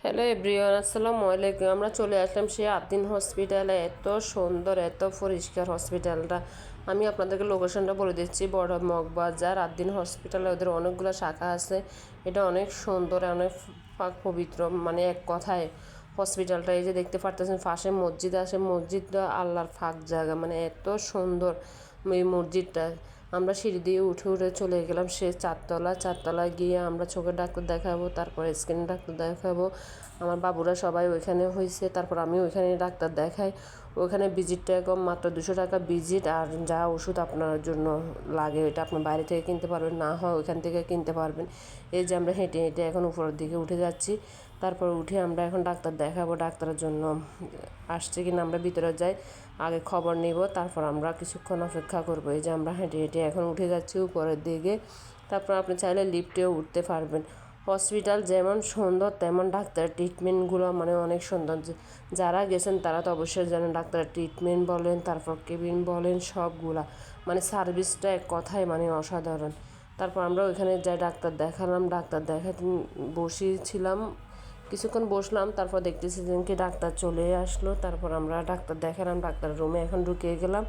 Hello everyone, আসসালামু আলাইকুম। আমরা চলে আসলাম সেই আদ্দিন হসপিটালে। এত সুন্দর, এত পরিষ্কার হসপিটালটা। আমি আপনাদেরকে লোকেশনটা বলে দিচ্ছি। বড় মগবাজার আদ্দিন হসপিটালে ওদের অনেকগুলো শাখা আছে। এটা অনেক সুন্দর, অনেক পবিত্র, মানে এক কথায় হসপিটালটা। এই যে দেখতে পারতেছেন পাশে মসজিদ আছে। মসজিদটা আল্লাহর ফাঁক জায়গা, মানে এত সুন্দর এই মসজিদটা। আমরা সিঁড়ি দিয়ে উঠে উঠে চলে গেলাম সে চারতলায় গিয়ে আমরা চোখের ডাক্তার দেখাবো, তারপর স্কিন ডাক্তার দেখাবো। আমার বাবুরা সবাই ওইখানে হয়েছে, তারপর আমি ওইখানে ডাক্তার দেখাই। ওইখানে ভিজিটটা কম, মাত্র 200 টাকা ভিজিট। আর যা ওষুধ আপনার জন্য লাগে ওইটা আপনার বাইরে থেকে কিনতে পারবেন, না হয় ওইখান থেকে কিনতে পারবেন। এই যে আমরা হেঁটে হেঁটে এখন উপরের দিকে উঠে যাচ্ছি। তারপর উঠে আমরা এখন ডাক্তার দেখাবো। ডাক্তারের জন্য আসছে কিনা আমরা ভিতরে যাই, আগে খবর নিব, তারপর আমরা কিছুক্ষণ অপেক্ষা করবো। এই যে আমরা হেঁটে হেঁটে এখন উঠে যাচ্ছি উপরের দিকে। তারপর আপনি চাইলে লিফটেও উঠতে পারবেন। হসপিটাল যেমন সুন্দর তেমন ডাক্তারের ট্রিটমেন্টগুলো মানে অনেক সুন্দর। যারা গেছেন তারা তো অবশ্যই জানেন। ডাক্তারের ট্রিটমেন্ট বলেন, তারপর কেবিন বলেন, সবগুলা মানে সার্ভিসটা এক কথায় মানে অসাধারণ। তারপর আমরা ওইখানে যাই, ডাক্তার দেখালাম। ডাক্তার দেখাতে বসিয়েছিলাম, কিছুক্ষণ বসলাম। তারপর দেখতেছি যে কি ডাক্তার চলে আসলো। তারপর আমরা ডাক্তার দেখালাম, ডাক্তার রুমে এখন ঢুকিয়ে গেলাম।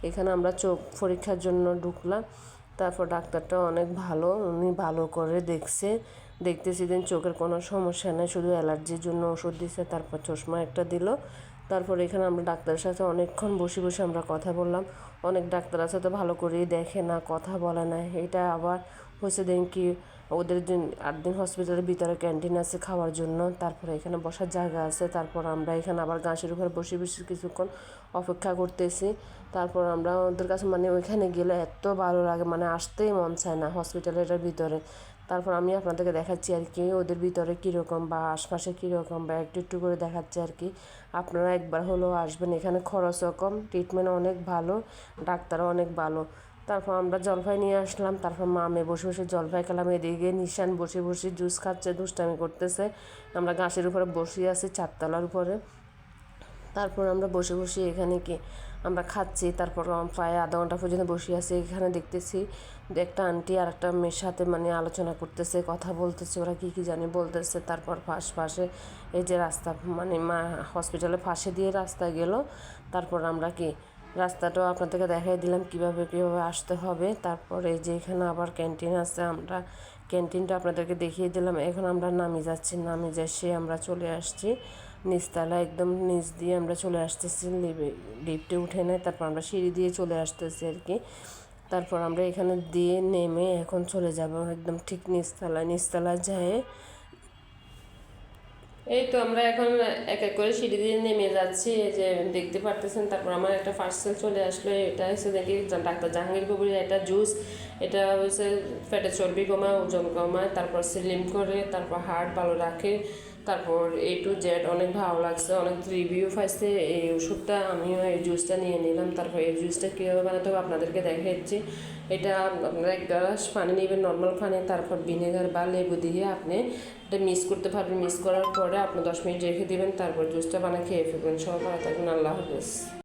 এখানে আমরা চোখ পরীক্ষার জন্য ঢুকলাম। তারপর ডাক্তারটা অনেক ভালো, উনি ভালো করে দেখতেছি যে চোখের কোনো সমস্যা নেই, শুধু অ্যালার্জির জন্য ওষুধ দিছে, তারপর চশমা একটা দিল। তারপর এখানে আমরা ডাক্তারের সাথে অনেকক্ষণ বসে বসে আমরা কথা বললাম। অনেক ডাক্তার আছে তো ভালো করেই দেখে না, কথা বলে না। এটা আবার হয়েছে দিন কি ওদের যে আদ্দিন হসপিটালের ভিতরে ক্যান্টিন আছে খাওয়ার জন্য, তারপরে এখানে বসার জায়গা আছে। তারপর আমরা এখানে আবার ঘাসের উপরে বসে বসে কিছুক্ষণ অপেক্ষা করতেছি। তারপর আমরা ওদের কাছে মানে ওইখানে গেলে এত ভালো লাগে, মানে আসতেই মন চায় না হসপিটালের ভিতরে। তারপর আমি আপনাদেরকে দেখাচ্ছি আর কি ওদের ভিতরে কীরকম বা আশপাশে কীরকম বা একটু একটু করে দেখাচ্ছি আর কি। আপনারা একবার হলেও আসবেন, এখানে খরচও কম, ট্রিটমেন্ট অনেক ভালো, ডাক্তারও অনেক ভালো। তারপর আমরা জলপাই নিয়ে আসলাম। তারপর মামে বসে বসে জলপাই খেলাম। এদিকে নিশান বসে বসে জুস খাচ্ছে, দুষ্টামি করতেছে। আমরা ঘাসের উপরে বসে আছি চারতলার উপরে। তারপর আমরা বসে বসে এখানে কি আমরা খাচ্ছি। তারপর প্রায় আধা ঘন্টা পর্যন্ত বসে আছি। এখানে দেখতেছি একটা আন্টি আর একটা মেয়ের সাথে মানে আলোচনা করতেছে, কথা বলতেছে, ওরা কী কী জানি বলতেছে। তারপর পাশে এই যে রাস্তা মানে হসপিটালের পাশে দিয়ে রাস্তা গেল। তারপর আমরা কি রাস্তাটাও আপনাদেরকে দেখাই দিলাম কীভাবে আসতে হবে। তারপর এই যে এখানে আবার ক্যান্টিন আছে, আমরা ক্যান্টিনটা আপনাদেরকে দেখিয়ে দিলাম। এখন আমরা নামি যাচ্ছি, নামি যাচ্ছি আমরা চলে আসছি নিচতলা, একদম নিচ দিয়ে আমরা চলে আসতেছি। লিফটে উঠে নেয়, তারপর আমরা সিঁড়ি দিয়ে চলে আসতেছি আর কি। তারপর আমরা এখানে দিয়ে নেমে এখন চলে যাব একদম ঠিক নিচতলায় যায়। এই তো আমরা এখন এক এক করে সিঁড়ি দিয়ে নেমে যাচ্ছি, এই যে দেখতে পারতেছেন। তারপর আমার একটা পার্সেল চলে আসলো। এটা হচ্ছে দেখি ডাক্তার জাহাঙ্গীর কবির একটা জুস। এটা হচ্ছে ফ্যাটের চর্বি কমায়, ওজন কমায়, তারপর স্লিম করে, তারপর হার্ট ভালো রাখে। তারপর A to Z অনেক ভালো লাগছে, অনেক রিভিউ পাইছে এই ওষুধটা। আমিও এই জুসটা নিয়ে নিলাম। তারপর এই জুসটা কীভাবে বানাতে হবে আপনাদেরকে দেখাচ্ছি। এটা আপনারা 1 গ্লাস পানি নেবেন, নর্মাল পানি, তারপর ভিনেগার বা লেবু দিয়ে আপনি এটা মিক্স করতে পারবেন। মিক্স করার পরে আপনি 10 মিনিট রেখে দেবেন, তারপর জুসটা বানিয়ে খেয়ে ফেলবেন। সবাই ভালো থাকবেন, আল্লাহ হাফেজ।